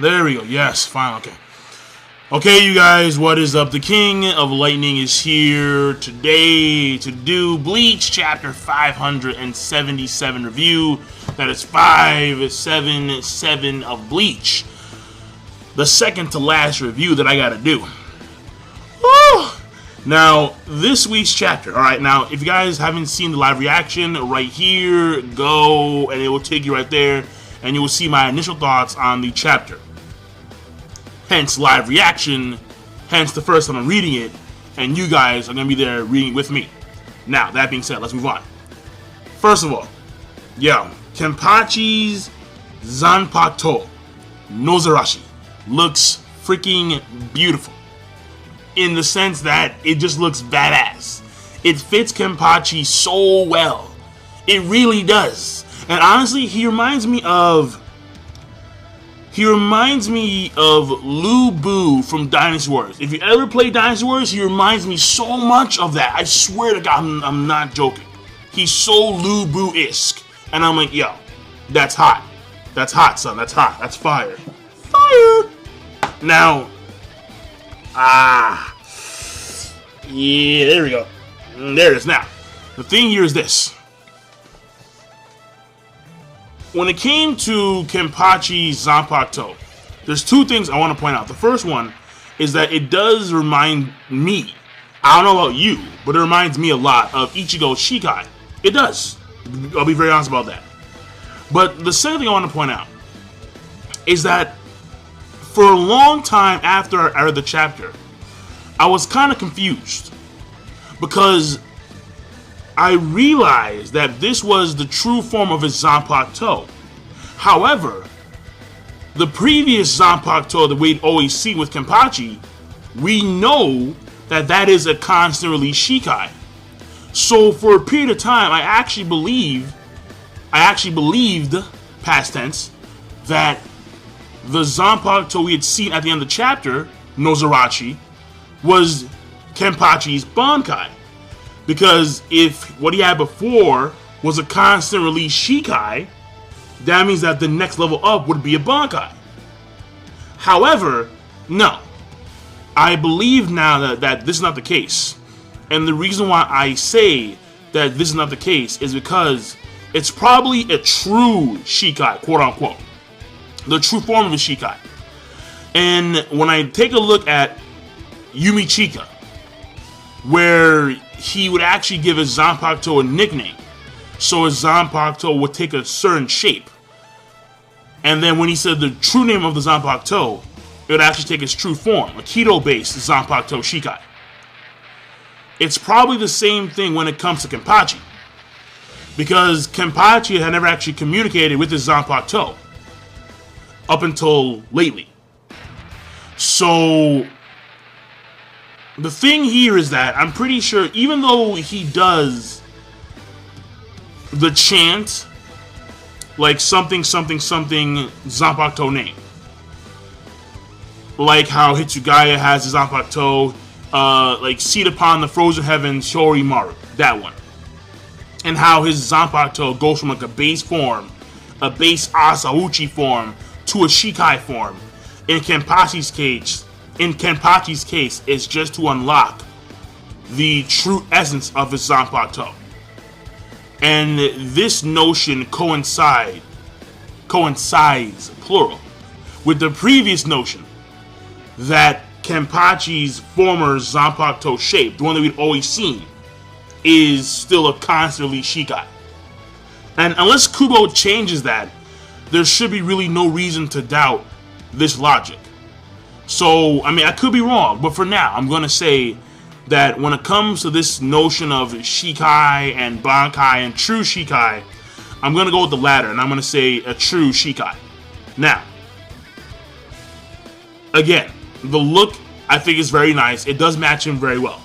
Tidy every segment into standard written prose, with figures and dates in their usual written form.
There we go. Yes, fine. Okay. Okay, you guys, what is up? The King of Lightning is here today to do Bleach Chapter 577 review. That is 577 of Bleach. The second to last review that I gotta do. Woo! Now, this week's chapter. Alright, now, if you guys haven't seen the live reaction, right here, go, and it will take you right there, and you will see my initial thoughts on the chapter. Hence live reaction, hence the first time I'm reading it, and you guys are going to be there reading it with me. Now, that being said, let's move on. First of all, Kenpachi's Zanpakuto no Zaraki looks freaking beautiful. In the sense that it just looks badass. It fits Kenpachi so well. It really does. And honestly, he reminds me of Lu Bu from Dynasty Warriors. If you ever play Dynasty Warriors, he reminds me so much of that. I swear to God, I'm not joking. He's so Lu Bu-esque. And I'm like, yo, that's hot. That's hot, son. That's hot. That's fire. Fire! Now, yeah, there we go. There it is. Now, the thing here is this. When it came to Kenpachi's Zanpakuto, there's two things I want to point out. The first one is that it does remind me, I don't know about you, but it reminds me a lot of Ichigo's Shikai. It does. I'll be very honest about that. But the second thing I want to point out is that for a long time after I read the chapter, I was kind of confused because I realized that this was the true form of his Zanpakuto. However, the previous Zanpakuto that we'd always see with Kenpachi, we know that that is a constant release Shikai. So for a period of time, I actually believed, past tense, that the Zanpakuto we had seen at the end of the chapter, no Zaraki, was Kenpachi's Bankai. Because if what he had before was a constant release Shikai, that means that the next level up would be a Bankai. However, no. I believe now that this is not the case. And the reason why I say that this is not the case is because it's probably a true Shikai, quote unquote. The true form of a Shikai. And when I take a look at Yumi Chika, where he would actually give his Zanpakuto a nickname, so his Zanpakuto would take a certain shape. And then when he said the true name of the Zanpakuto, it would actually take its true form, a Keto-based Zanpakuto Shikai. It's probably the same thing when it comes to Kenpachi, because Kenpachi had never actually communicated with his Zanpakuto up until lately. So the thing here is that I'm pretty sure, even though he does the chant, like something something something Zanpakuto name, like how Hitsugaya has his Zanpakuto, like Seat Upon the Frozen Heavens, Shorimaru, that one, and how his Zanpakuto goes from like a base form, a base Asauchi form, to a Shikai form. In Kenpachi's case, it's just to unlock the true essence of his Zanpakuto. And this notion coincides, plural, with the previous notion that Kenpachi's former Zanpakuto shape, the one that we'd always seen, is still a constantly Shikai. And unless Kubo changes that, there should be really no reason to doubt this logic. So, I mean, I could be wrong, but for now, I'm going to say that when it comes to this notion of Shikai and Bankai and true Shikai, I'm going to go with the latter, and I'm going to say a true Shikai. Now, again, the look, I think, is very nice. It does match him very well.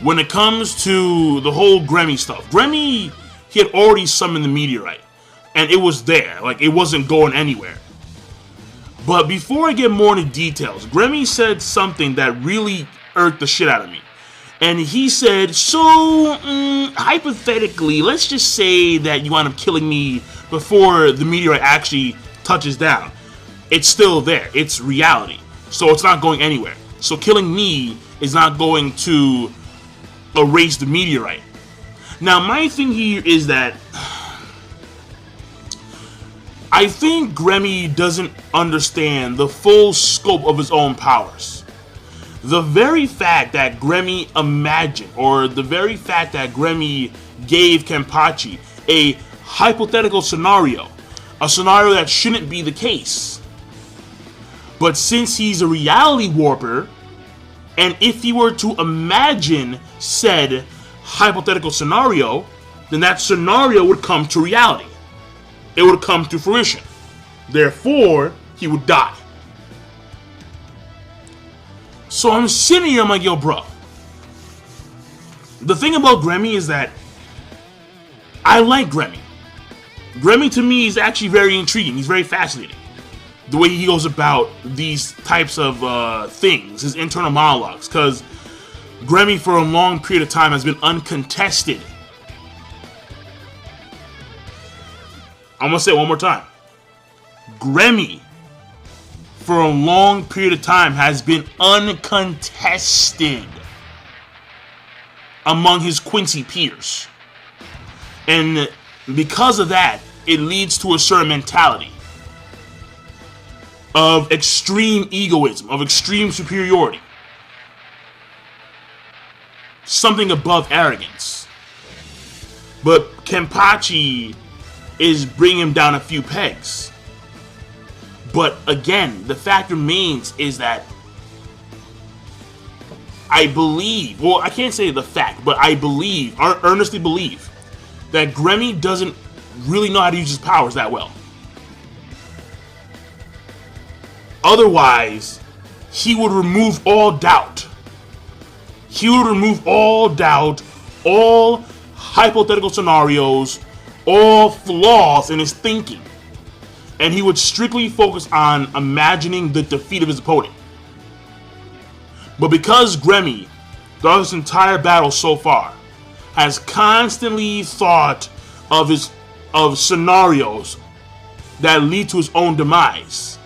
When it comes to the whole Gremmy stuff, Gremmy, he had already summoned the meteorite, and it was there. Like, it wasn't going anywhere. But before I get more into details, Gremmy said something that really irked the shit out of me. And he said, so, hypothetically, let's just say that you wind up killing me before the meteorite actually touches down, it's still there. It's reality. So it's not going anywhere. So killing me is not going to erase the meteorite. Now, my thing here is that I think Gremmy doesn't understand the full scope of his own powers. The very fact that Gremmy imagined, or the very fact that Gremmy gave Kenpachi a hypothetical scenario, a scenario that shouldn't be the case. But since he's a reality warper, and if he were to imagine said hypothetical scenario, then that scenario would come to reality. It would come to fruition. Therefore, he would die. So I'm sitting here, I'm like, yo, bro. The thing about Gremmy is that I like Gremmy. Gremmy to me is actually very intriguing. He's very fascinating. The way he goes about these types of things, his internal monologues. Because Gremmy for a long period of time has been uncontested. I'm going to say it one more time. Gremmy, for a long period of time, has been uncontested among his Quincy peers. And because of that, it leads to a certain mentality of extreme egoism, of extreme superiority. Something above arrogance. But Kenpachi is bringing him down a few pegs. But again, the fact remains is that I believe, well, I can't say the fact, but I believe, earnestly believe, that Gremmy doesn't really know how to use his powers that well. Otherwise, he would remove all doubt. He would remove all doubt, all hypothetical scenarios, all flaws in his thinking. And he would strictly focus on imagining the defeat of his opponent. But because Gremmy, throughout this entire battle so far, has constantly thought of scenarios that lead to his own demise,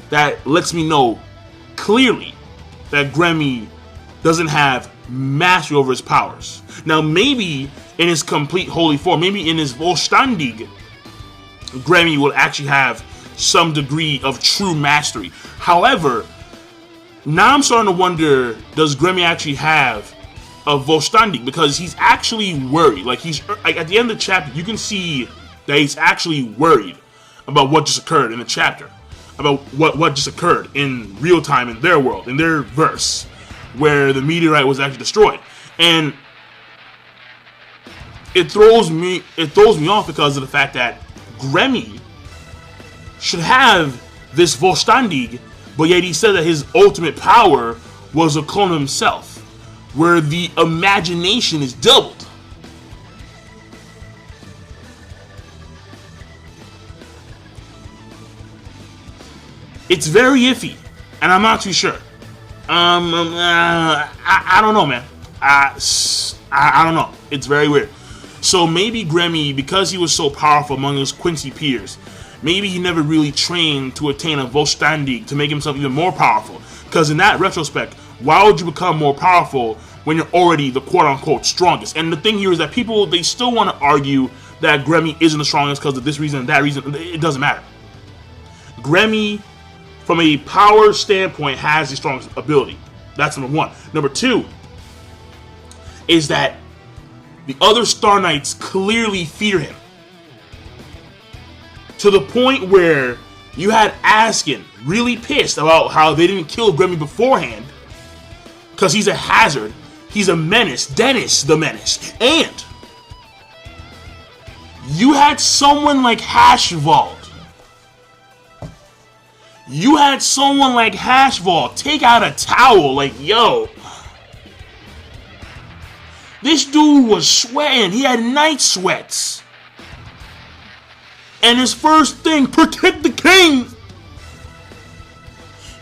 that lets me know clearly that Gremmy doesn't have mastery over his powers. Now, maybe in his complete holy form, maybe in his Vollständig, Gremmy will actually have some degree of true mastery. However, now I'm starting to wonder, does Gremmy actually have a Vollständig? Because he's actually worried. Like, at the end of the chapter, you can see that he's actually worried about what just occurred in the chapter. About what just occurred in real time in their world, in their verse, where the meteorite was actually destroyed. And it throws me off because of the fact that Gremmy should have this Vollständig, but yet he said that his ultimate power was a clone of himself, where the imagination is doubled. It's very iffy, and I'm not too sure. I don't know, man. I don't know. It's very weird. So maybe Gremmy, because he was so powerful among his Quincy peers, maybe he never really trained to attain a Vollständig to make himself even more powerful. Because in that retrospect, why would you become more powerful when you're already the quote-unquote strongest? And the thing here is that people, they still want to argue that Gremmy isn't the strongest because of this reason and that reason. It doesn't matter. Gremmy, from a power standpoint, has the strongest ability. That's number one. Number two is that the other Star Knights clearly fear him. To the point where you had Askin really pissed about how they didn't kill Gremmy beforehand. Because he's a hazard. He's a menace. Dennis the Menace. And you had someone like Hashvald. You had someone like Hashvald take out a towel like, yo. This dude was sweating. He had night sweats. And his first thing, protect the king.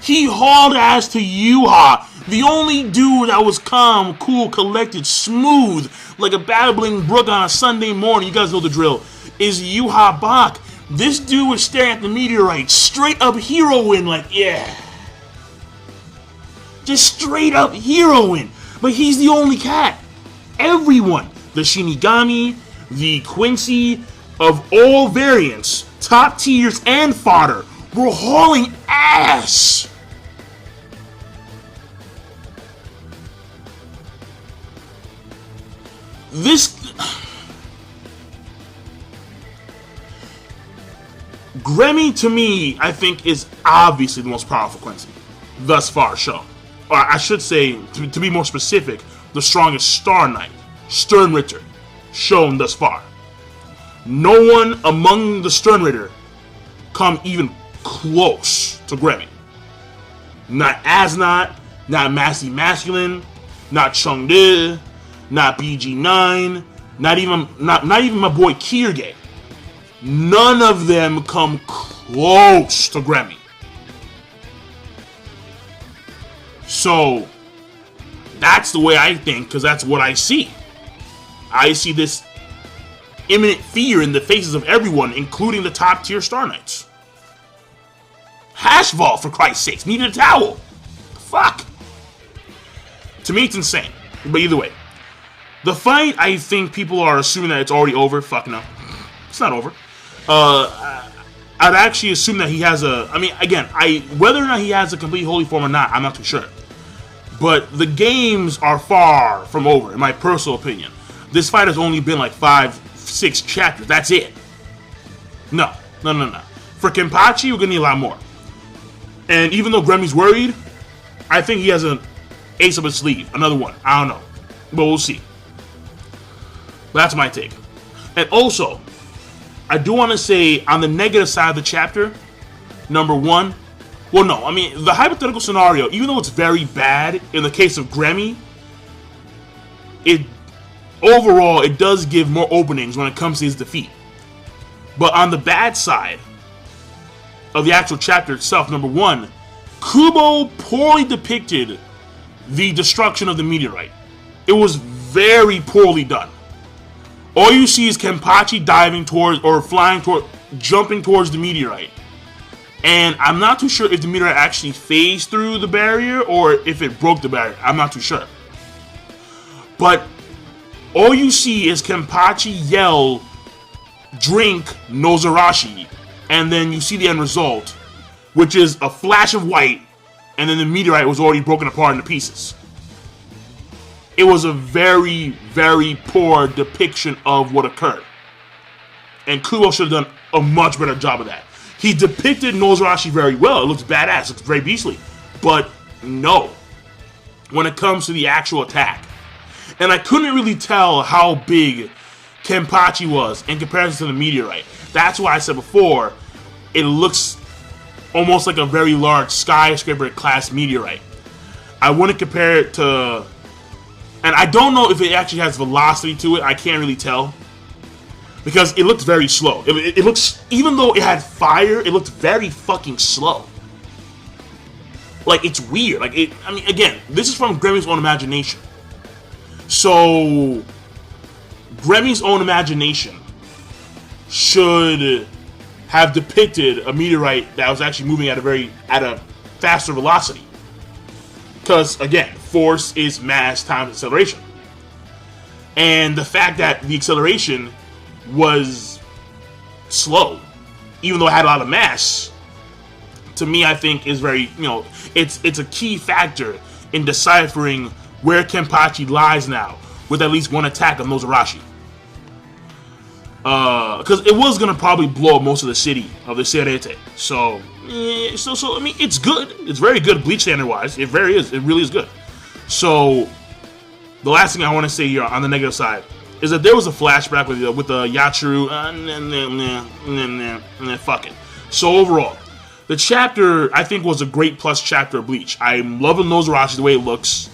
He hauled ass to Yuha. The only dude that was calm, cool, collected, smooth, like a babbling brook on a Sunday morning, you guys know the drill, is Yuha Bach. This dude was staring at the meteorite, straight up heroing, like, yeah. Just straight up heroing. But he's the only cat. Everyone, the Shinigami, the Quincy, of all variants, top tiers and fodder, were hauling ass. Gremmy, to me, I think, is obviously the most powerful Quincy thus far shown. Or I should say, to be more specific, the strongest Star Knight, Sternritter, shown thus far. No one among the Sternritter come even close to Gremmy. Not Asnot, not Massey Masculine, not Chengde, not BG9, not even my boy Kirge. None of them come close to Gremmy. So, that's the way I think, because that's what I see. I see this imminent fear in the faces of everyone, including the top tier Star Knights. Hashval, for Christ's sakes, needed a towel. Fuck. To me, it's insane. But either way, the fight, I think people are assuming that it's already over. Fuck no. It's not over. I'd actually assume that he has a... I mean, again, whether or not he has a complete holy form or not, I'm not too sure. But the games are far from over, in my personal opinion. This fight has only been like 5-6 chapters. That's it. No. For Kenpachi, we're going to need a lot more. And even though Gremmy's worried, I think he has an ace up his sleeve. Another one. I don't know. But we'll see. That's my take. And also, I do want to say, on the negative side of the chapter, number one, well, no, I mean, the hypothetical scenario, even though it's very bad in the case of Gremmy, overall, it does give more openings when it comes to his defeat. But on the bad side of the actual chapter itself, number one, Kubo poorly depicted the destruction of the meteorite. It was very poorly done. All you see is Kenpachi diving towards, or jumping towards the meteorite. And I'm not too sure if the meteorite actually phased through the barrier or if it broke the barrier. I'm not too sure. But all you see is Kenpachi yell, drink Nozarashi, and then you see the end result, which is a flash of white, and then the meteorite was already broken apart into pieces. It was a very, very poor depiction of what occurred. And Kubo should have done a much better job of that. He depicted Nozarashi very well. It looks badass. It looks very beastly. But no. When it comes to the actual attack. And I couldn't really tell how big Kenpachi was in comparison to the meteorite. That's why I said before, it looks almost like a very large skyscraper class meteorite. I wouldn't compare it to... And I don't know if it actually has velocity to it. I can't really tell. Because it looked very slow. It looks, even though it had fire, it looked very fucking slow. Like, it's weird. Like, I mean, again, this is from Gremmy's own imagination. So, Gremmy's own imagination should have depicted a meteorite that was actually moving at a faster velocity. Because, again, force is mass times acceleration. And the fact that the acceleration was slow, even though it had a lot of mass, to me, I think is very, it's a key factor in deciphering where Kenpachi lies now, with at least one attack on Nozarashi. Because it was going to probably blow up most of the city of the Serete. So, I mean, it's good. It's very good Bleach standard-wise. It really is good. So, the last thing I want to say here on the negative side is that there was a flashback with the Yachiru. Fuck it. So overall, the chapter I think was a great plus chapter of Bleach. I'm loving Nozarashi the way it looks.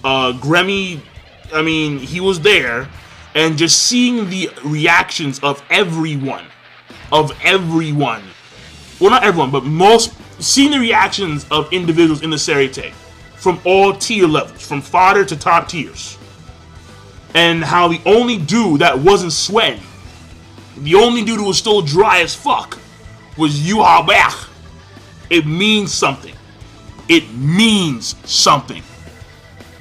Gremmy, I mean, he was there, and just seeing the reactions of everyone. Well, not everyone, but seeing the reactions of individuals in the Serete from all tier levels, from fodder to top tiers. And how the only dude that wasn't sweating the only dude who was still dry as fuck was Yuha Bach. It means something. It means something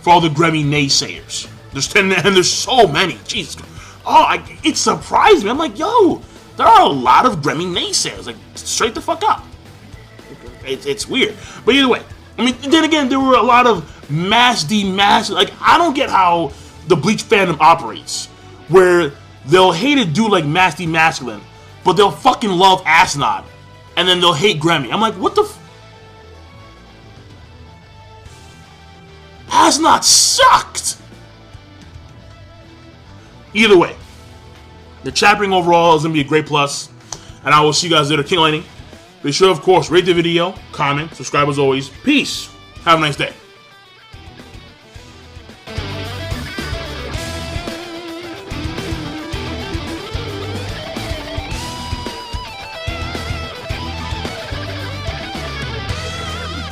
for all the Grammy naysayers. There's 10, and there's so many. Jesus. Oh, it surprised me. I'm like, yo, there are a lot of Grammy naysayers. Like, straight the fuck up. It's weird. But either way, I mean, then again, there were a lot of Mass D. Like, I don't get how the Bleach fandom operates, where they'll hate a dude like Mass D. Masculine, but they'll fucking love Asnod, and then they'll hate Grammy. I'm like, what the Asnod sucked! Either way, the chaptering overall is going to be a great plus, and I will see you guys later. King Lightning. Be sure, of course, rate the video, comment, subscribe as always. Peace. Have a nice day.